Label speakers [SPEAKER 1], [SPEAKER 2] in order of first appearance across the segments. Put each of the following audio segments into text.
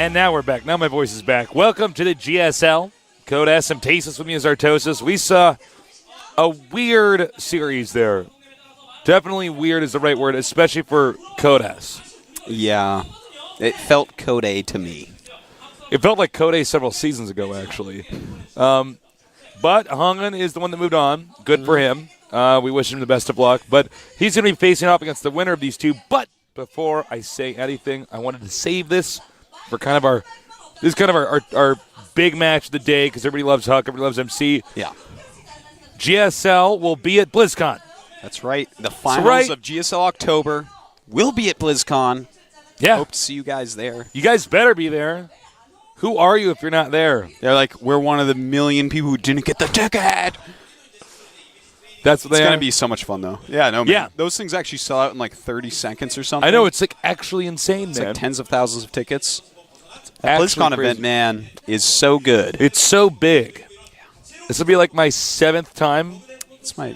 [SPEAKER 1] And now we're back. Now my voice is back. Welcome to the GSL. Code S. I'm Tasis. With me is Artosis. We saw a weird series there. Definitely weird is the right word, especially for Code S.
[SPEAKER 2] Yeah. It felt Code A to me.
[SPEAKER 1] It felt like Code A several seasons ago, actually. But Hongan is the one that moved on. Good for him. We wish him the best of luck. But he's going to be facing off against the winner of these two. But before I say anything, I wanted to save this for kind of our big match of the day because everybody loves Huck, everybody loves MC.
[SPEAKER 2] Yeah.
[SPEAKER 1] GSL will be at BlizzCon.
[SPEAKER 2] That's right. The finals of GSL October will be at BlizzCon.
[SPEAKER 1] Yeah.
[SPEAKER 2] Hope to see you guys there.
[SPEAKER 1] You guys better be there. Who are you if you're not there?
[SPEAKER 2] They're like, we're one of the million people who didn't get the ticket.
[SPEAKER 1] That's what
[SPEAKER 2] it's going to be so much fun, though. Yeah, no, man.
[SPEAKER 1] Yeah.
[SPEAKER 2] Those things actually sell out in like 30 seconds or something.
[SPEAKER 1] I know. It's like actually insane,
[SPEAKER 2] it's
[SPEAKER 1] man.
[SPEAKER 2] Like tens of thousands of tickets. That BlizzCon event, man, is so good.
[SPEAKER 1] It's so big. This will be like my 7th time.
[SPEAKER 2] It's my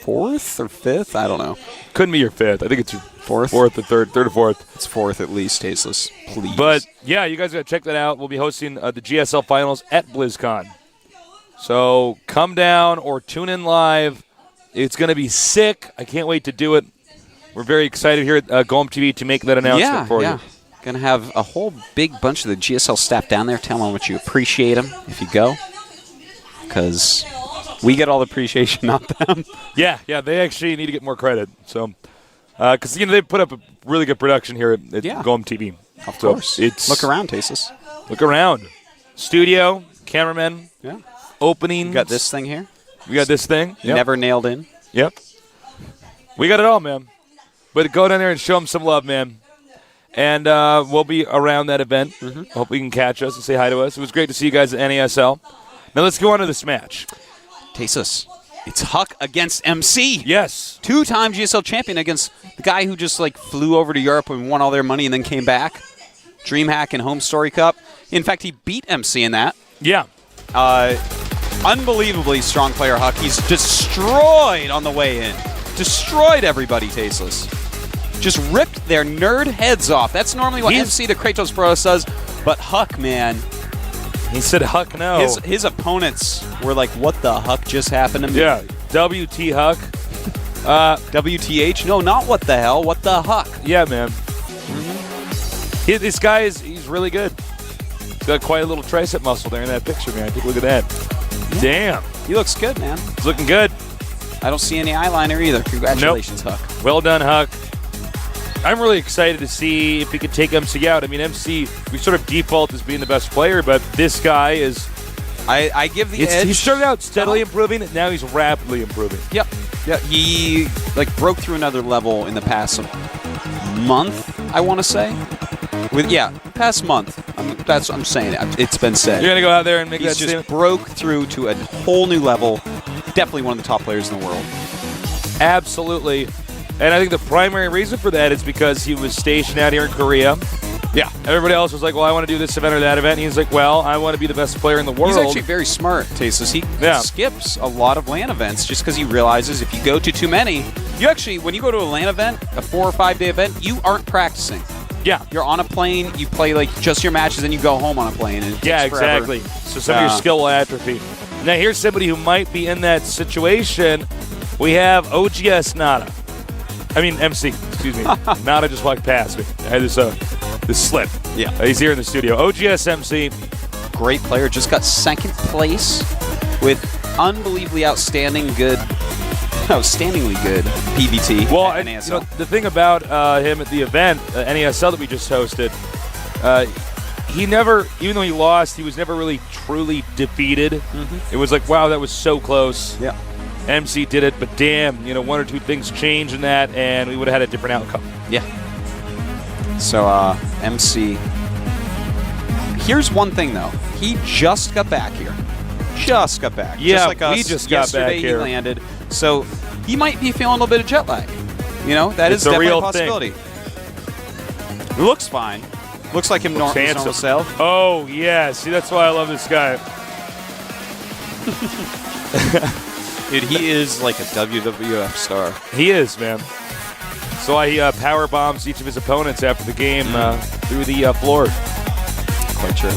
[SPEAKER 2] 4th or 5th? I don't know.
[SPEAKER 1] Couldn't be your 5th. I think it's your
[SPEAKER 2] 4th?
[SPEAKER 1] 4th or 3rd or 4th.
[SPEAKER 2] It's 4th at least, Tasteless. Please.
[SPEAKER 1] But, yeah, you guys got to check that out. We'll be hosting the GSL Finals at BlizzCon. So come down or tune in live. It's going to be sick. I can't wait to do it. We're very excited here at Golem TV to make that announcement for you.
[SPEAKER 2] Going to have a whole big bunch of the GSL staff down there. Tell them how much you appreciate them if you go. Because we get all the appreciation, not them.
[SPEAKER 1] Yeah, they actually need to get more credit. So, because they put up a really good production here at Golem TV.
[SPEAKER 2] Of course. Look around, Tasis.
[SPEAKER 1] Look around. Studio, cameramen.
[SPEAKER 2] Yeah.
[SPEAKER 1] Openings.
[SPEAKER 2] We got this thing here.
[SPEAKER 1] We got this thing. Yep.
[SPEAKER 2] Never nailed in.
[SPEAKER 1] Yep. We got it all, man. But go down there and show them some love, man. And we'll be around that event. Hope you can catch us and say hi to us. It was great to see you guys at NASL. Now let's go on to this match.
[SPEAKER 2] Tasis, it's Huck against MC.
[SPEAKER 1] Yes.
[SPEAKER 2] 2-time GSL champion against the guy who just flew over to Europe and won all their money and then came back. DreamHack and Home Story Cup. In fact, he beat MC in that.
[SPEAKER 1] Yeah.
[SPEAKER 2] Unbelievably strong player, Huck. He's destroyed on the way in. Destroyed everybody, Tasteless. Just ripped their nerd heads off. That's normally what MC the Kratos Bros does. But Huck, man.
[SPEAKER 1] He said Huck no.
[SPEAKER 2] His opponents were like, what the Huck just happened to me?
[SPEAKER 1] Yeah. WT Huck.
[SPEAKER 2] WTH? No, not what the hell. What the Huck?
[SPEAKER 1] Yeah, man. This guy he's really good. He's got quite a little tricep muscle there in that picture, man. Take a look at that. Yeah. Damn.
[SPEAKER 2] He looks good, man.
[SPEAKER 1] He's looking good.
[SPEAKER 2] I don't see any eyeliner either. Congratulations, Huck.
[SPEAKER 1] Well done, Huck. I'm really excited to see if he can take MC out. I mean, MC, we sort of default as being the best player, but this guy is...
[SPEAKER 2] I give the edge.
[SPEAKER 1] He started out steadily improving, and now he's rapidly improving.
[SPEAKER 2] Yep. Yeah, he broke through another level in the past month, I want to say. Past month. That's what I'm saying. It's been said.
[SPEAKER 1] You're going to go out there and make that
[SPEAKER 2] statement? He just broke through to a whole new level. Definitely one of the top players in the world.
[SPEAKER 1] Absolutely. And I think the primary reason for that is because he was stationed out here in Korea.
[SPEAKER 2] Yeah.
[SPEAKER 1] Everybody else was like, well, I want to do this event or that event. And he's like, well, I want to be the best player in the world.
[SPEAKER 2] He's actually very smart, Tasis. He skips a lot of LAN events just because he realizes if you go to too many, when you go to a LAN event, a 4 or 5 day event, you aren't practicing.
[SPEAKER 1] Yeah.
[SPEAKER 2] You're on a plane, you play just your matches, and you go home on a plane. And it takes forever.
[SPEAKER 1] Exactly. So some of your skill will atrophy. Now here's somebody who might be in that situation. We have OGS Nada. I mean, MC, excuse me. Nada just walked past me. I had this slip.
[SPEAKER 2] Yeah.
[SPEAKER 1] He's here in the studio. OGS MC.
[SPEAKER 2] Great player. Just got 2nd place with unbelievably outstandingly good PVT.
[SPEAKER 1] Well, the thing about him at the event, NASL that we just hosted, he never, even though he lost, he was never really truly defeated. It was like, wow, that was so close.
[SPEAKER 2] Yeah.
[SPEAKER 1] MC did it, but damn, 1 or 2 things changed in that, and we would have had a different outcome.
[SPEAKER 2] Yeah. So, MC. Here's one thing, though. He just got back here. Just got back.
[SPEAKER 1] Yeah,
[SPEAKER 2] just like us.
[SPEAKER 1] we just got back here.
[SPEAKER 2] Yesterday he landed. So, he might be feeling a little bit of jet lag. That is definitely a possibility. It looks fine. Looks like him normal self.
[SPEAKER 1] Oh, yeah. See, that's why I love this guy.
[SPEAKER 2] Dude, he is like a WWF star.
[SPEAKER 1] He is, man. So he power bombs each of his opponents after the game through the floor.
[SPEAKER 2] quite sure.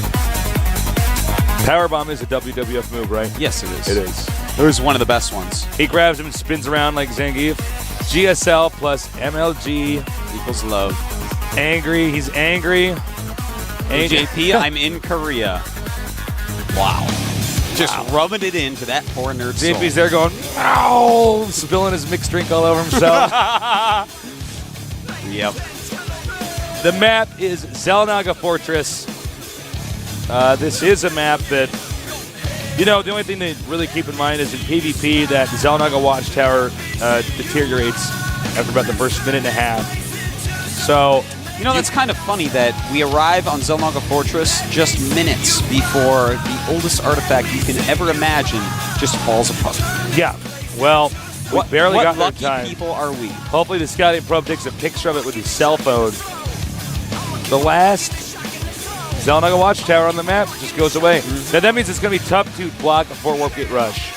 [SPEAKER 1] Powerbomb is a WWF move, right?
[SPEAKER 2] Yes, it is.
[SPEAKER 1] It is.
[SPEAKER 2] It was one of the best ones.
[SPEAKER 1] He grabs him and spins around like Zangief. GSL plus MLG
[SPEAKER 2] Equals love.
[SPEAKER 1] angry. He's angry.
[SPEAKER 2] JP, I'm in Korea. Wow. Just rubbing it into that poor nerd soul.
[SPEAKER 1] JP's there going, ow, spilling his mixed drink all over himself.
[SPEAKER 2] Yep.
[SPEAKER 1] The map is Xel'Naga Fortress. This is a map that, you know, the only thing to really keep in mind is in PvP that Xel'Naga Watchtower deteriorates after about the first minute and a half. So,
[SPEAKER 2] you know, that's kind of funny that we arrive on Xel'Naga Fortress just minutes before the oldest artifact you can ever imagine just falls apart.
[SPEAKER 1] yeah, well, we barely got there in
[SPEAKER 2] lucky
[SPEAKER 1] time.
[SPEAKER 2] people are we?
[SPEAKER 1] Hopefully the scouting probe takes a picture of it with his cell phone. The last Xel'Naga Watchtower on the map just goes away. Now that means it's going to be tough to block a 4-warp gate rush.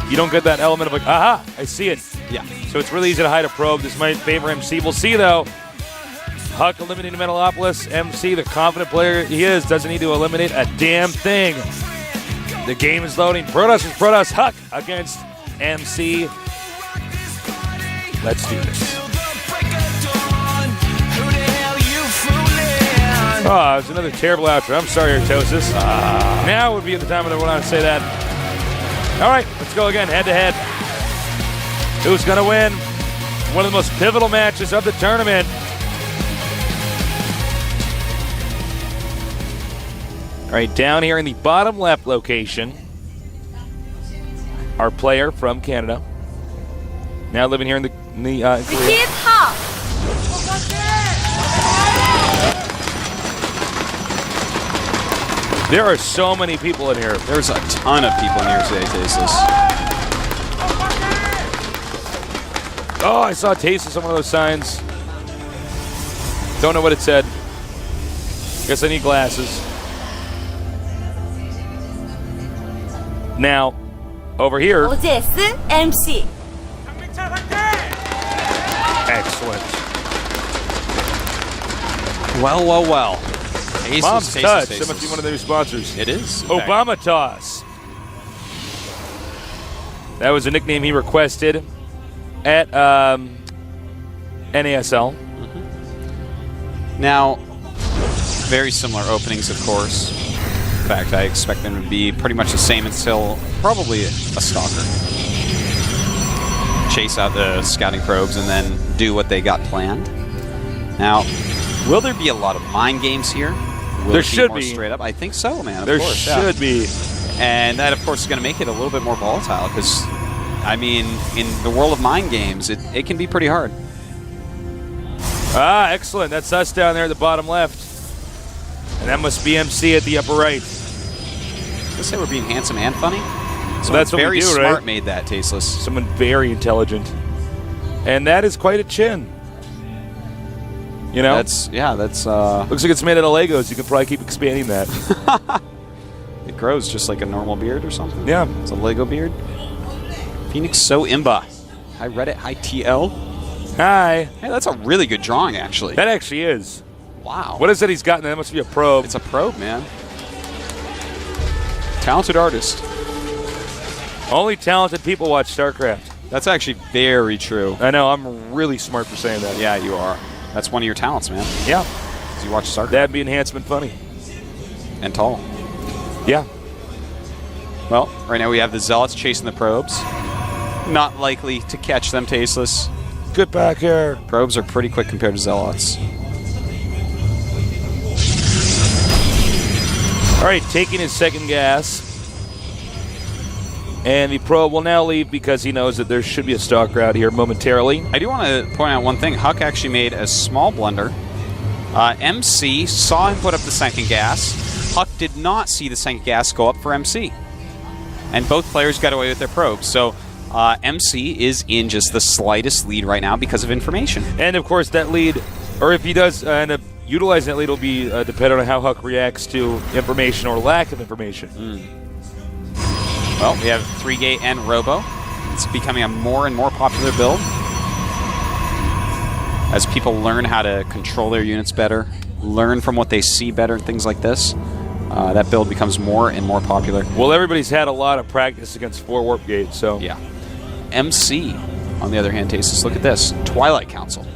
[SPEAKER 1] You don't get that element of like, aha, I see it.
[SPEAKER 2] Yeah.
[SPEAKER 1] So it's really easy to hide a probe. This might favor MC. We'll see, though. Huck eliminating Metalopolis. MC, the confident player he is, doesn't need to eliminate a damn thing. The game is loading. Protoss is Protoss. Huck against MC. Let's do this. Oh, it was another terrible outro. I'm sorry, Artosis. Now would be the time when I want to say that. All right, let's go again, head-to-head. Who's going to win? One of the most pivotal matches of the tournament. All right, down here in the bottom left location, our player from Canada, now living here in Korea. There are so many people in here.
[SPEAKER 2] There's a ton of people in here today, Tasteless.
[SPEAKER 1] Oh, I saw Tasteless on one of those signs. Don't know what it said. Guess I need glasses. Now, over here.
[SPEAKER 3] OJS MC.
[SPEAKER 1] Excellent.
[SPEAKER 2] Well, well, well.
[SPEAKER 1] Mom's Touch. That must be one of their new sponsors.
[SPEAKER 2] It is.
[SPEAKER 1] Obama Toss. That was a nickname he requested at NASL.
[SPEAKER 2] Now, very similar openings, of course. In fact, I expect them to be pretty much the same until probably a stalker. Chase out the scouting probes and then do what they got planned. Now, will there be a lot of mind games here? Will
[SPEAKER 1] there should
[SPEAKER 2] more
[SPEAKER 1] be.
[SPEAKER 2] Straight up, I think so, man. Of
[SPEAKER 1] there
[SPEAKER 2] course,
[SPEAKER 1] should be.
[SPEAKER 2] And that, of course, is going to make it a little bit more volatile because, I mean, in the world of mind games, it can be pretty hard.
[SPEAKER 1] Ah, excellent. That's us down there at the bottom left. And that must be MC at the upper right.
[SPEAKER 2] Let's say we're being handsome and funny.
[SPEAKER 1] So that's what
[SPEAKER 2] very
[SPEAKER 1] we do,
[SPEAKER 2] smart
[SPEAKER 1] right?
[SPEAKER 2] made that, Tasteless.
[SPEAKER 1] Someone very intelligent. And that is quite a chin. You know?
[SPEAKER 2] That's
[SPEAKER 1] looks like it's made out of Legos. You can probably keep expanding that.
[SPEAKER 2] It grows just like a normal beard or something.
[SPEAKER 1] Yeah.
[SPEAKER 2] It's a Lego beard. Phoenix So Imba. Hi Reddit, hi TL.
[SPEAKER 1] Hi.
[SPEAKER 2] Hey, that's a really good drawing, actually.
[SPEAKER 1] That actually is.
[SPEAKER 2] Wow.
[SPEAKER 1] What is that he's gotten? That must be a probe.
[SPEAKER 2] It's a probe, man. Talented artist.
[SPEAKER 1] Only talented people watch StarCraft.
[SPEAKER 2] That's actually very true.
[SPEAKER 1] I know. I'm really smart for saying that.
[SPEAKER 2] Yeah, you are. That's one of your talents, man.
[SPEAKER 1] Yeah.
[SPEAKER 2] Because you watch StarCraft.
[SPEAKER 1] That'd be enhancement funny.
[SPEAKER 2] And tall.
[SPEAKER 1] Yeah.
[SPEAKER 2] Well, right now we have the Zealots chasing the probes. Not likely to catch them, Tasteless.
[SPEAKER 1] Get back here.
[SPEAKER 2] Probes are pretty quick compared to Zealots.
[SPEAKER 1] All right, taking his second gas. And the probe will now leave because he knows that there should be a stalker out here momentarily.
[SPEAKER 2] I do want to point out one thing. Huck actually made a small blunder. MC saw him put up the second gas. Huck did not see the second gas go up for MC. And both players got away with their probes. So MC is in just the slightest lead right now because of information.
[SPEAKER 1] And, of course, that lead, or if he does end up utilizing that lead, will be dependent on how Huck reacts to information or lack of information.
[SPEAKER 2] Well, we have 3-gate and Robo. It's becoming a more and more popular build as people learn how to control their units better learn from what they see better and things like this, that build becomes more and more popular.
[SPEAKER 1] Well, everybody's had a lot of practice against 4 Warp Gate, so...
[SPEAKER 2] Yeah. MC, on the other hand, Tasteless, look at this. Twilight Council.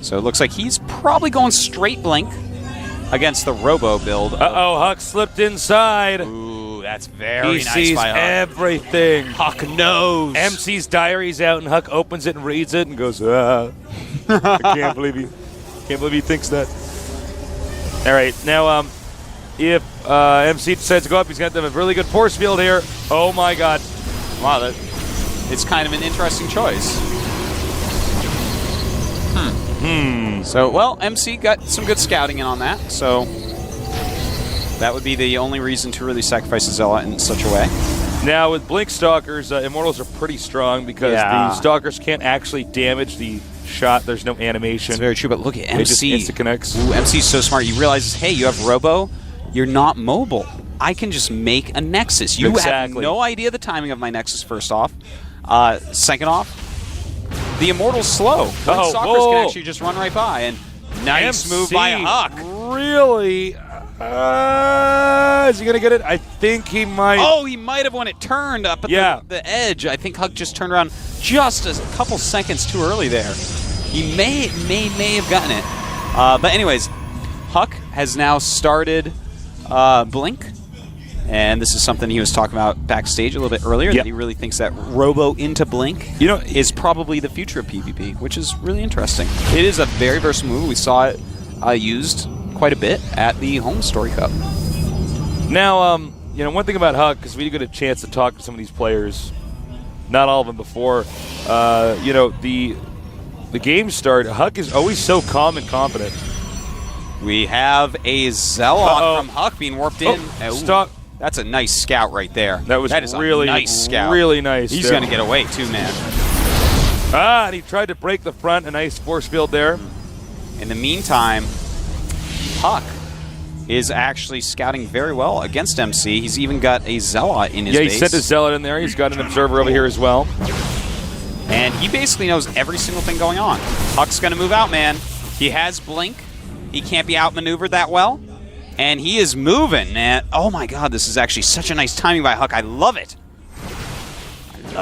[SPEAKER 2] So it looks like he's probably going straight Blink against the Robo build.
[SPEAKER 1] Uh-oh, Huck slipped inside.
[SPEAKER 2] Ooh, that's very
[SPEAKER 1] he
[SPEAKER 2] nice
[SPEAKER 1] sees
[SPEAKER 2] by Huck.
[SPEAKER 1] everything.
[SPEAKER 2] Huck knows.
[SPEAKER 1] MC's diary's out, and Huck opens it and reads it and goes, I can't believe he thinks that. All right, now if MC decides to go up, he's got them a really good force field here. Oh my God!
[SPEAKER 2] Wow, it's kind of an interesting choice. So, well, MC got some good scouting in on that, so that would be the only reason to really sacrifice a Zealot in such a way.
[SPEAKER 1] Now, with Blink Stalkers, Immortals are pretty strong because the Stalkers can't actually damage the shot. There's no animation.
[SPEAKER 2] That's very true, but look at MC.
[SPEAKER 1] It just insta-connects.
[SPEAKER 2] Ooh, MC's so smart. He realizes, hey, you have Robo. You're not mobile. I can just make a Nexus. You have no idea the timing of my Nexus, first off. Second off, the Immortal's slow. Blink Stalkers can actually just run right by. And nice move by Huck.
[SPEAKER 1] Really? Is he going to get it? I think he might.
[SPEAKER 2] Oh, he might have when it turned up at the edge. I think Huck just turned around just a couple seconds too early there. He may have gotten it. But anyways, Huck has now started Blink. And this is something he was talking about backstage a little bit earlier, that he really thinks that Robo into Blink is probably the future of PvP, which is really interesting. It is a very versatile move. We saw it used quite a bit at the Home Story Cup.
[SPEAKER 1] Now, one thing about Huck, because we did get a chance to talk to some of these players, not all of them before, the game start, Huck is always so calm and confident.
[SPEAKER 2] We have a Zealot from Huck being warped in.
[SPEAKER 1] Stop.
[SPEAKER 2] That's a nice scout right there.
[SPEAKER 1] That is really a nice scout. Really nice.
[SPEAKER 2] He's going to get away too, man.
[SPEAKER 1] And he tried to break the front. A nice force field there.
[SPEAKER 2] In the meantime, Huck is actually scouting very well against MC. He's even got a Zealot in his base.
[SPEAKER 1] Yeah, he sent a Zealot in there. He's got an Observer over here as well.
[SPEAKER 2] And he basically knows every single thing going on. Huck's going to move out, man. He has Blink. He can't be outmaneuvered that well. And he is moving, man. Oh my God, this is actually such a nice timing by Huck. I love it.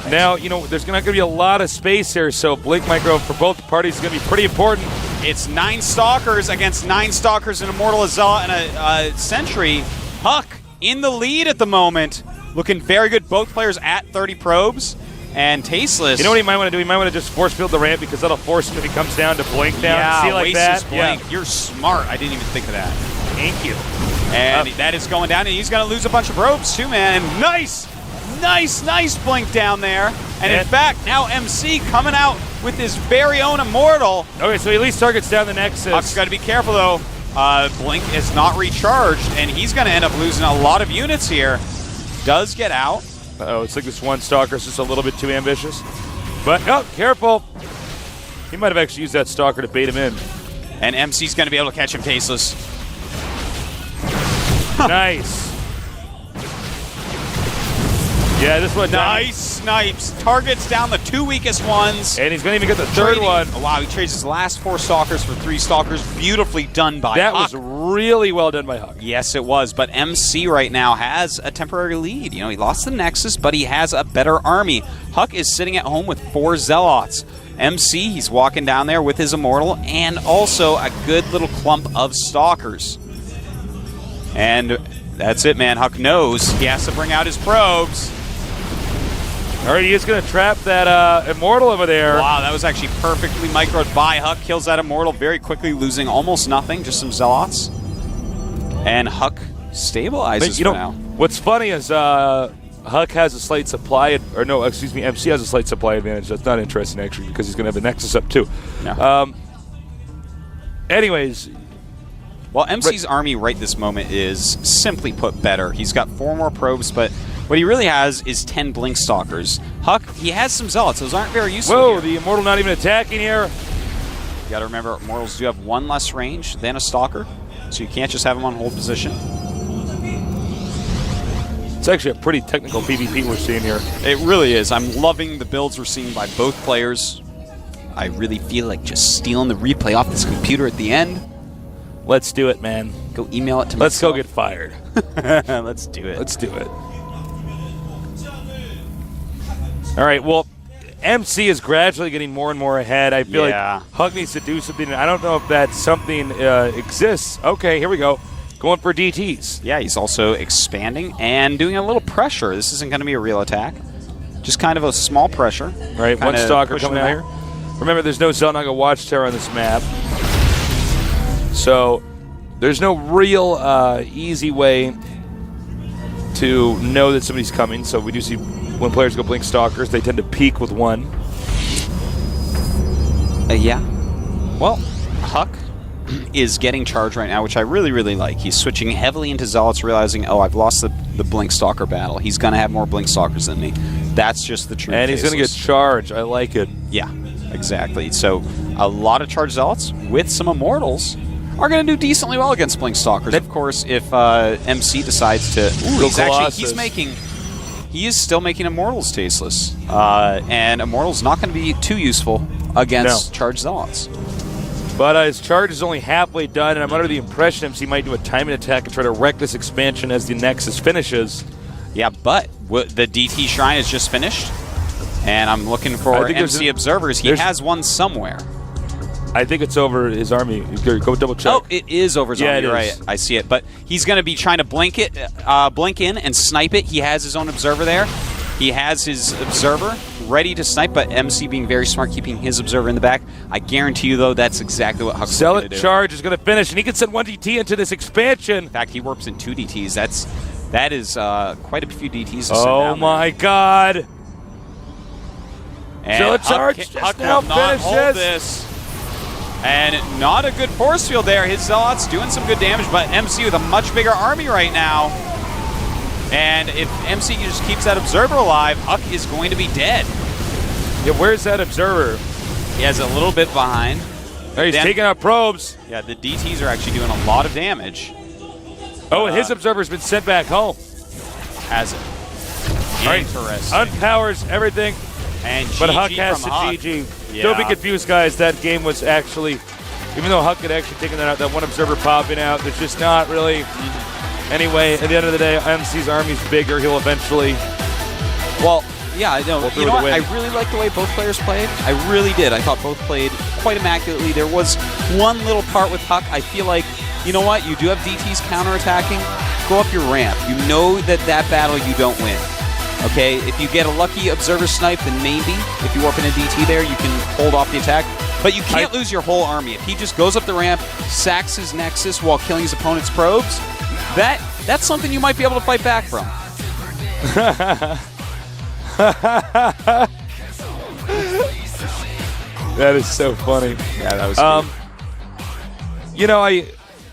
[SPEAKER 1] Now, there's not going to be a lot of space here, so Blink Micro for both parties is going to be pretty important.
[SPEAKER 2] It's 9 Stalkers against 9 Stalkers, an Immortal, a Zealot, and a Sentry. Huck in the lead at the moment. Looking very good. Both players at 30 probes. And Tasteless.
[SPEAKER 1] You know what he might want to do? He might want to just force field the ramp because that'll force him if he comes down to Blink down.
[SPEAKER 2] Yeah,
[SPEAKER 1] see like that?
[SPEAKER 2] Blink. You're smart. I didn't even think of that.
[SPEAKER 1] Thank you.
[SPEAKER 2] And that is going down, and he's going to lose a bunch of probes too, man. And nice Blink down there. And in fact, now MC coming out with his very own Immortal.
[SPEAKER 1] Okay, so he at least targets down the Nexus.
[SPEAKER 2] Huck's got to be careful, though. Blink is not recharged, and he's going to end up losing a lot of units here. Does get out.
[SPEAKER 1] Uh-oh, it's like this one Stalker's just a little bit too ambitious. But, careful. He might have actually used that Stalker to bait him in.
[SPEAKER 2] And MC's going to be able to catch him, Tasteless.
[SPEAKER 1] Nice. Yeah, this one.
[SPEAKER 2] Nice snipes. Targets down the 2 weakest ones.
[SPEAKER 1] And he's going to even get the third one.
[SPEAKER 2] Oh, wow, he trades his last 4 Stalkers for 3 Stalkers. Beautifully done by Huck.
[SPEAKER 1] That was really well done by Huck.
[SPEAKER 2] Yes, it was. But MC right now has a temporary lead. He lost the Nexus, but he has a better army. Huck is sitting at home with 4 Zealots. MC, he's walking down there with his Immortal and also a good little clump of Stalkers. And that's it, man. Huck knows he has to bring out his probes.
[SPEAKER 1] All right, he is going to trap that Immortal over there.
[SPEAKER 2] Wow, that was actually perfectly microed by Huck. Kills that Immortal very quickly, losing almost nothing, just some Zealots. And Huck stabilizes for now.
[SPEAKER 1] What's funny is Huck has a slight supply, MC has a slight supply advantage. That's not interesting, actually, because he's going to have a Nexus up, too.
[SPEAKER 2] No.
[SPEAKER 1] Anyways.
[SPEAKER 2] Well, MC's army right this moment is, simply put, better. He's got 4 more probes, but what he really has is 10 Blink Stalkers. Huck, he has some Zealots. Those aren't very useful.
[SPEAKER 1] Whoa, the Immortal not even attacking here.
[SPEAKER 2] You gotta remember, Immortals do have 1 less range than a Stalker, so you can't just have them on hold position.
[SPEAKER 1] It's actually a pretty technical PvP we're seeing here.
[SPEAKER 2] It really is. I'm loving the builds we're seeing by both players. I really feel like just stealing the replay off this computer at the end.
[SPEAKER 1] Let's do it, man.
[SPEAKER 2] Go email it to
[SPEAKER 1] Let's go
[SPEAKER 2] myself.
[SPEAKER 1] get fired.
[SPEAKER 2] Let's do it.
[SPEAKER 1] Let's do it. All right, well, MC is gradually getting more and more ahead. I feel like Hug needs to do something. I don't know if that something exists. Okay, here we go. Going for DTs.
[SPEAKER 2] Yeah, he's also expanding and doing a little pressure. This isn't going to be a real attack. Just kind of a small pressure.
[SPEAKER 1] Right, one stalker coming out here. Remember, there's no Xelnaga Watchtower on this map. So there's no real easy way to know that somebody's coming. So we do see when players go blink stalkers, they tend to peek with one.
[SPEAKER 2] Yeah. Well, Huck is getting charged right now, which I really, really like. He's switching heavily into Zealots, realizing, oh, I've lost the Blink Stalker battle. He's going to have more Blink Stalkers than me. That's just the truth.
[SPEAKER 1] And he's going to get charged. I like it.
[SPEAKER 2] Yeah, exactly. So a lot of charged Zealots with some Immortals are going to do decently well against Blink Stalkers. Of course, if MC decides to... He is still making Immortals tasteless. And Immortals not going to be too useful against charged Zealots.
[SPEAKER 1] But his charge is only halfway done, and I'm under the impression MC might do a timing attack and try to wreck this expansion as the Nexus finishes.
[SPEAKER 2] Yeah, but the DT Shrine is just finished, and I'm looking for MC Observers. He has one somewhere.
[SPEAKER 1] I think it's over his army. Go double check.
[SPEAKER 2] Oh, it is over his army. You're right. I see it. But he's going to be trying to blink in and snipe it. He has his own Observer there. He has his Observer ready to snipe, but MC being very smart, keeping his Observer in the back. I guarantee you, though, that's exactly what Huck's going to do.
[SPEAKER 1] Zealot charge is going to finish, and he can send one DT into this expansion.
[SPEAKER 2] In fact, he warps in 2 DTs. That is quite a few DTs to send
[SPEAKER 1] Oh, my God.
[SPEAKER 2] And
[SPEAKER 1] Zealot charge
[SPEAKER 2] Huck
[SPEAKER 1] now
[SPEAKER 2] will not
[SPEAKER 1] finishes.
[SPEAKER 2] hold this. And not a good force field there. His Zealots doing some good damage, but MC with a much bigger army right now. And if MC just keeps that Observer alive, Huck is going to be dead.
[SPEAKER 1] Yeah, where's that Observer?
[SPEAKER 2] He has a little bit behind.
[SPEAKER 1] Oh, he's taking out probes.
[SPEAKER 2] Yeah, the DTs are actually doing a lot of damage.
[SPEAKER 1] Oh, and his Observer's been sent back home.
[SPEAKER 2] Has it? Interesting.
[SPEAKER 1] Unpowers everything.
[SPEAKER 2] And GG
[SPEAKER 1] but Huck has
[SPEAKER 2] from
[SPEAKER 1] to
[SPEAKER 2] Huck.
[SPEAKER 1] GG.
[SPEAKER 2] Yeah.
[SPEAKER 1] Don't be confused, guys. That game was actually, even though Huck had actually taken that out, that one Observer popping out, there's just not really. Anyway, at the end of the day, MC's army's bigger. He'll eventually.
[SPEAKER 2] Well, yeah, I know. You know what? I really like the way both players played. I really did. I thought both played quite immaculately. There was one little part with Huck. I feel like, you know what? You do have DTs counterattacking. Go up your ramp. You know that battle you don't win. Okay? If you get a lucky Observer snipe, then maybe. If you warp in a DT there, you can hold off the attack. But you can't lose your whole army. If he just goes up the ramp, sacks his Nexus while killing his opponent's probes, that's something you might be able to fight back from.
[SPEAKER 1] That is so funny.
[SPEAKER 2] Yeah, that was cool.
[SPEAKER 1] You know, I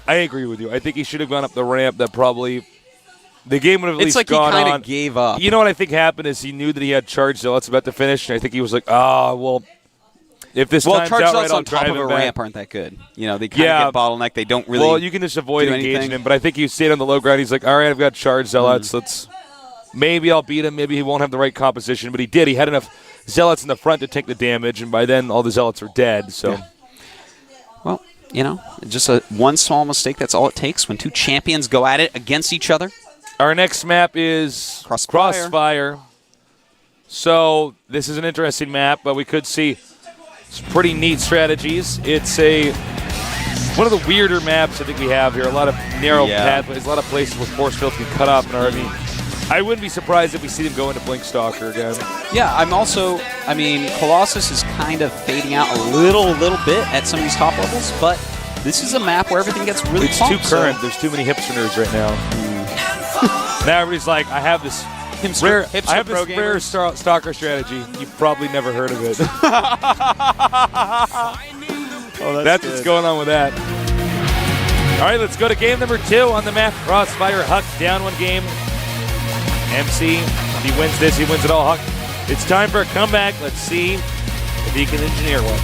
[SPEAKER 1] agree with you. I think he should have gone up the ramp. That probably the game would have at least gone on.
[SPEAKER 2] It's like he kind of gave up.
[SPEAKER 1] You know what I think happened is he knew that he had charged Zealots about to finish, and I think he was like, well, if this time's
[SPEAKER 2] charged
[SPEAKER 1] out
[SPEAKER 2] Zealots
[SPEAKER 1] right, I'll
[SPEAKER 2] on top
[SPEAKER 1] drive
[SPEAKER 2] of a
[SPEAKER 1] him back.
[SPEAKER 2] ramp aren't that good. You know, they kind of get bottlenecked. They don't really.
[SPEAKER 1] Well, you can just avoid engaging
[SPEAKER 2] anything.
[SPEAKER 1] him, but I think he stayed on the low ground. He's like, all right, I've got charged Zealots. Maybe I'll beat him. Maybe he won't have the right composition, but he did. He had enough Zealots in the front to take the damage, and by then all the Zealots are dead. So.
[SPEAKER 2] Yeah. Well, you know, just one small mistake, that's all it takes when two champions go at it against each other.
[SPEAKER 1] Our next map is Crossfire. So this is an interesting map, but we could see some pretty neat strategies. It's one of the weirder maps I think we have here. A lot of narrow pathways, a lot of places where force fields can cut off an army. I wouldn't be surprised if we see them go into Blink Stalker again. Yeah,
[SPEAKER 2] Colossus is kind of fading out a little bit at some of these top levels, but this is a map where everything gets really
[SPEAKER 1] It's too current. So. There's too many hipster nerds right now. Now everybody's like, I have this rare stalker strategy. You've probably never heard of it. That's what's going on with that. All right, let's go to game number 2 on the map. Crossfire. Huck down 1 game. MC, if he wins this, he wins it all. Huck. It's time for a comeback. Let's see if he can engineer one.